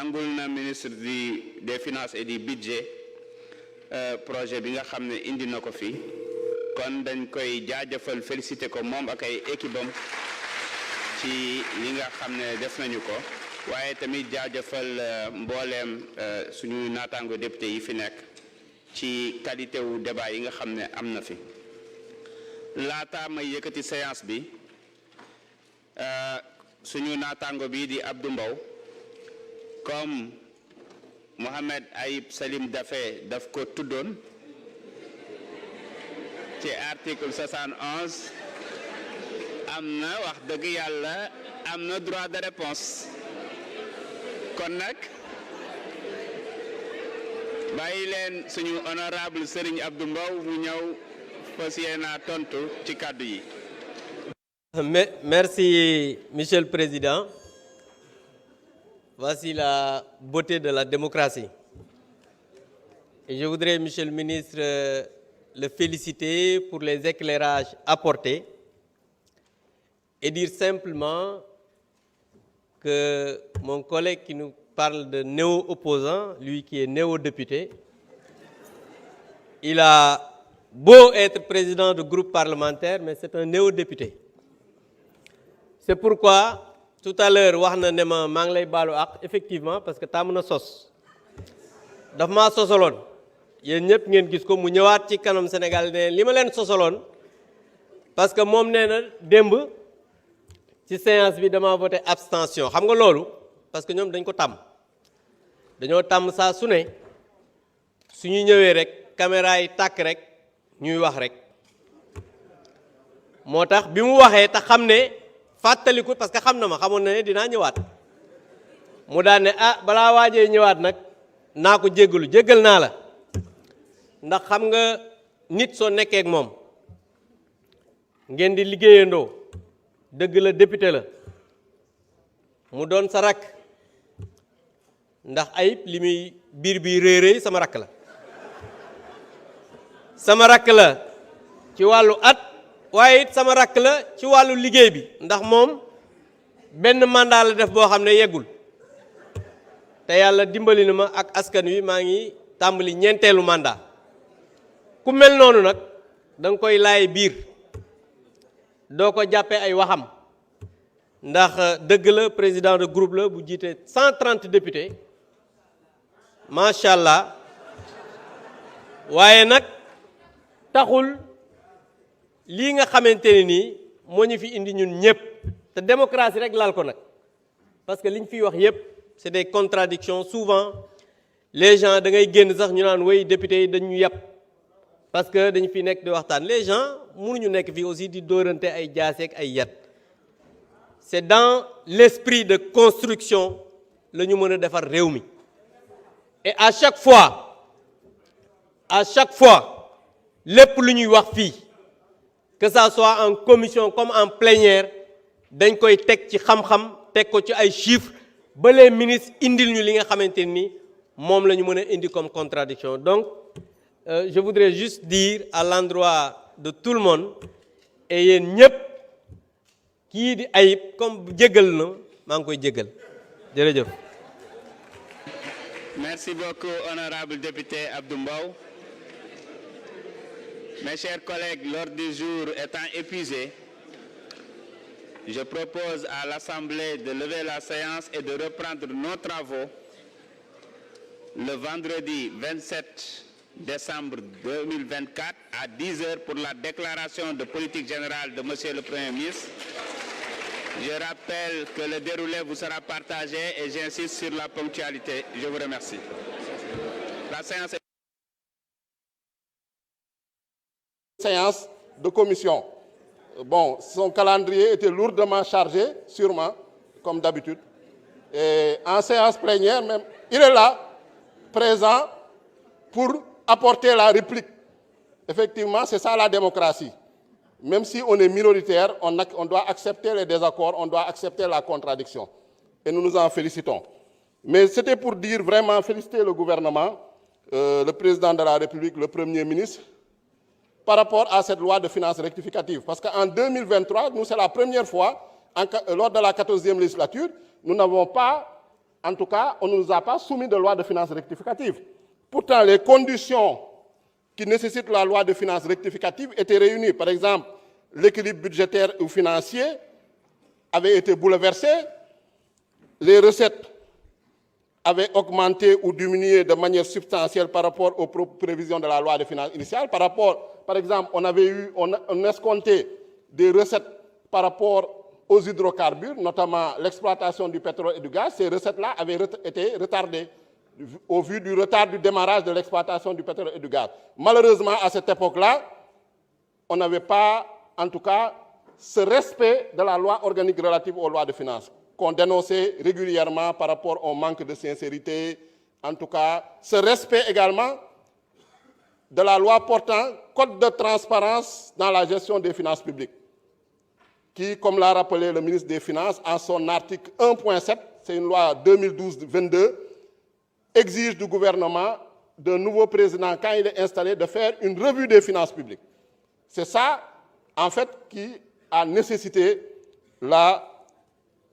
nangul na ministre des finances et du budget projet bi nga xam ne indi na ko fi kon dañ koy jaajëfal féliciter ko moom ak ay équipe am ci li nga xam ne def nañu ko waaye tamit jaajëfal mbooleem suñu naataango député yi fi nekk ci qualité wu débat yi nga xam ne am na fi laata may yëkkati séance bi suñu naataango bi di Abdou Mbow comme Mohamed Ayib Salim Daffé daf ko tuddoon ci article 71 am na wax dëgg yàlla am na droit de réponse kon nag bàyyi leen suñu honorable Serigne Abdou Mbow mu ñëw fas yéene tontu ci kàddu yi. Merci, Monsieur le Président. Voici la beauté de la démocratie. Et je voudrais, Monsieur le Ministre, le féliciter pour les éclairages apportés et dire simplement que mon collègue qui nous parle de néo-opposant, lui qui est néo-député, il a beau être président de groupe parlementaire, mais c'est un néo-député. C'est pourquoi tout à l'heure wax na ne ma maa ngi lay baalu ak effectivement parce que tàmm na sos daf maa sosaloon yéen ñëpp ngeen gis ko mu ñëwaat ci kanam Sénégal ne li ma leen sosaloon parce que moom nee na démb ci séance bi dama voté abstention xam nga loolu parce que ñoom dañ ko tàmm dañoo tàmm saa su ne suñu ñëwee rek caméra yi tàkk rek ñuy wax rek moo tax bi mu waxee te xam ne fàttaliku parce que xam na ma xamoon na ne dinaa ñëwaat mu daan ne ah balaa waajee ñëwaat nag naa ko jéggal naa la ndax xam nga nit soo nekkee ak moom ngeen di liggéeyandoo dëgg la député la mu doon sa rakk ndax Ayib li muy biir bi réeréy sama rakk la ci wàllu at waaye it sama rakk la ci wàllu liggéey bi ndax moom benn mandat la def boo xam ne yeggul te yàlla dimbali na ma ak askan wi maa ngi tàmbali ñeenteelu mandat ku mel noonu nag da nga koy laay biir doo ko jàppee ay waxam ndax dëgg la président de groupe la bu jiite 130 députés macha allah waaye nag taxul lii nga xamante ne nii moo ñu fi indi ñun ñëpp te démocratie rek laal ko nag parce que liñ fiy wax yëpp c'est des contradictions souvent les gens da ngay génn sax ñu naan way député yi dañu yàpp parce que dañu fi nekk di waxtaan les gens mënuñu nekk fii aussi di dóorante ay jaaseeg ay yat c'est dans l'esprit de construction la ñu mën a defar réew mi et à chaque fois lépp lu ñuy wax fii que ça soit en commission comme en plénière dañ koy teg ci xam-xam teg ko ci ay chiffres ba les ministres indil ñu li nga xamante ni moom la ñu mën a indi comme contradiction donc je voudrais juste dire à l'endroit de tout le monde et yéen ñëpp kii di Ayib comme jéggal na maa ngi koy jéggal jërëjëf. Merci beaucoup honorable député Abdou Mbow. Mes chers collègues, l'ordre du jour étant épuisé, je propose à l'Assemblée de lever la séance et de reprendre nos travaux le vendredi 27 décembre 2024 à 10 heures pour la déclaration de politique générale de Monsieur le Premier ministre. Je rappelle que le déroulé vous sera partagé et j'insiste sur la ponctualité. Je vous remercie. La séance est... Séance de commission. Bon, son calendrier était lourdement chargé, sûrement, comme d'habitude. Et en séance plénière, même, il est là, présent, pour apporter la réplique. Effectivement, c'est ça la démocratie. Même si on est minoritaire, on doit accepter les désaccords, on doit accepter la contradiction. Et nous nous en félicitons. Mais c'était pour dire vraiment, féliciter le gouvernement, le président de la République, le Premier ministre, par rapport à cette loi de finances rectificative. Parce qu'en 2023, nous, c'est la première fois, lors de la 14e législature, nous n'avons pas en tout cas, on ne nous a pas soumis de loi de finances rectificative. Pourtant, les conditions qui nécessitent la loi de finances rectificative étaient réunies. Par exemple, l'équilibre budgétaire ou financier avait été bouleversé, les recettes avaient augmenté ou diminué de manière substantielle par rapport aux prévisions de la loi de finances initiale. Par exemple, on escomptait des recettes par rapport aux hydrocarbures, notamment l'exploitation du pétrole et du gaz. Ces recettes-là avaient été retardées au vu du retard du démarrage de l'exploitation du pétrole et du gaz. Malheureusement, à cette époque-là, on n'avait pas, en tout cas, ce respect de la loi organique relative aux lois de finances, qu'on dénonçait régulièrement par rapport au manque de sincérité, en tout cas, ce respect également de la loi portant code de transparence dans la gestion des finances publiques, qui, comme l'a rappelé le ministre des Finances, en son article 1.7, c'est une loi 2012-22, exige du gouvernement, d'un nouveau président, quand il est installé, de faire une revue des finances publiques. C'est ça, en fait, qui a nécessité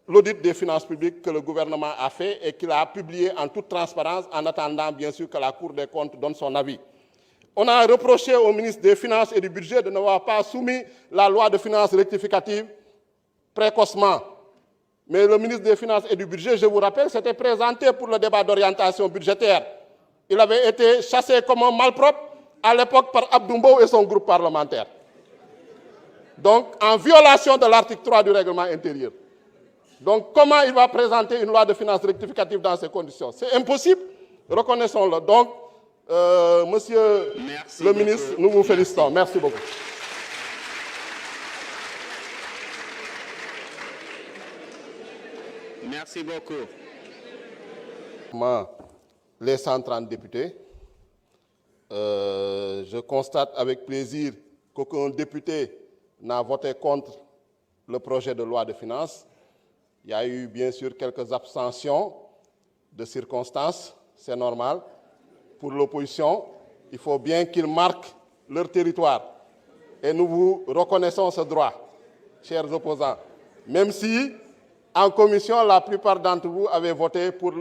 l'audit des finances publiques que le gouvernement a fait et qu'il a publié en toute transparence, en attendant, bien sûr, que la Cour des comptes donne son avis. On a reproché au ministre des Finances et du Budget de n'avoir pas soumis la loi de finances rectificative précocement. Mais le ministre des Finances et du Budget, je vous rappelle, s'était présenté pour le débat d'orientation budgétaire. Il avait été chassé comme un malpropre à l'époque par Abdoumbo et son groupe parlementaire. Donc, en violation de l'article 3 du règlement intérieur. Donc, comment il va présenter une loi de finances rectificative dans ces conditions? C'est impossible, reconnaissons-le. Donc, monsieur le ministre, nous vous félicitons. Merci beaucoup. Merci beaucoup. Les 130 députés, je constate avec plaisir qu'aucun député n'a voté contre le projet de loi de finances. Il y a eu bien sûr quelques abstentions de circonstances, c'est normal. Pour l'opposition, il faut bien qu'ils marquent leur territoire. Et nous vous reconnaissons ce droit, chers opposants. Même si, en commission, la plupart d'entre vous avaient voté pour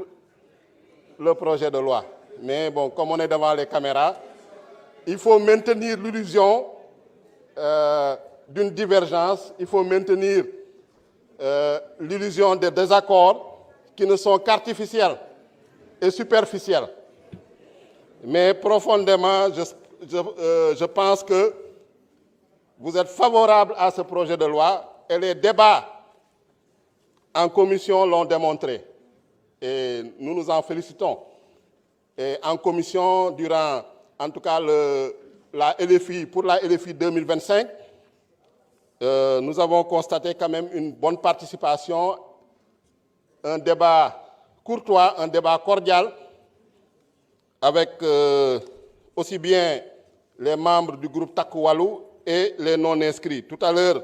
le projet de loi. Mais bon, comme on est devant les caméras, il faut maintenir l'illusion d'une divergence, il faut maintenir l'illusion des désaccords qui ne sont qu'artificiels et superficiels. Mais profondément, je pense que vous êtes favorable à ce projet de loi et les débats en commission l'ont démontré. Et nous nous en félicitons. Et en commission, durant, en tout cas, pour la LFI 2025, nous avons constaté quand même une bonne participation, un débat courtois, un débat cordial, avec aussi bien les membres du groupe Takou Walou et les non-inscrits. Tout à l'heure,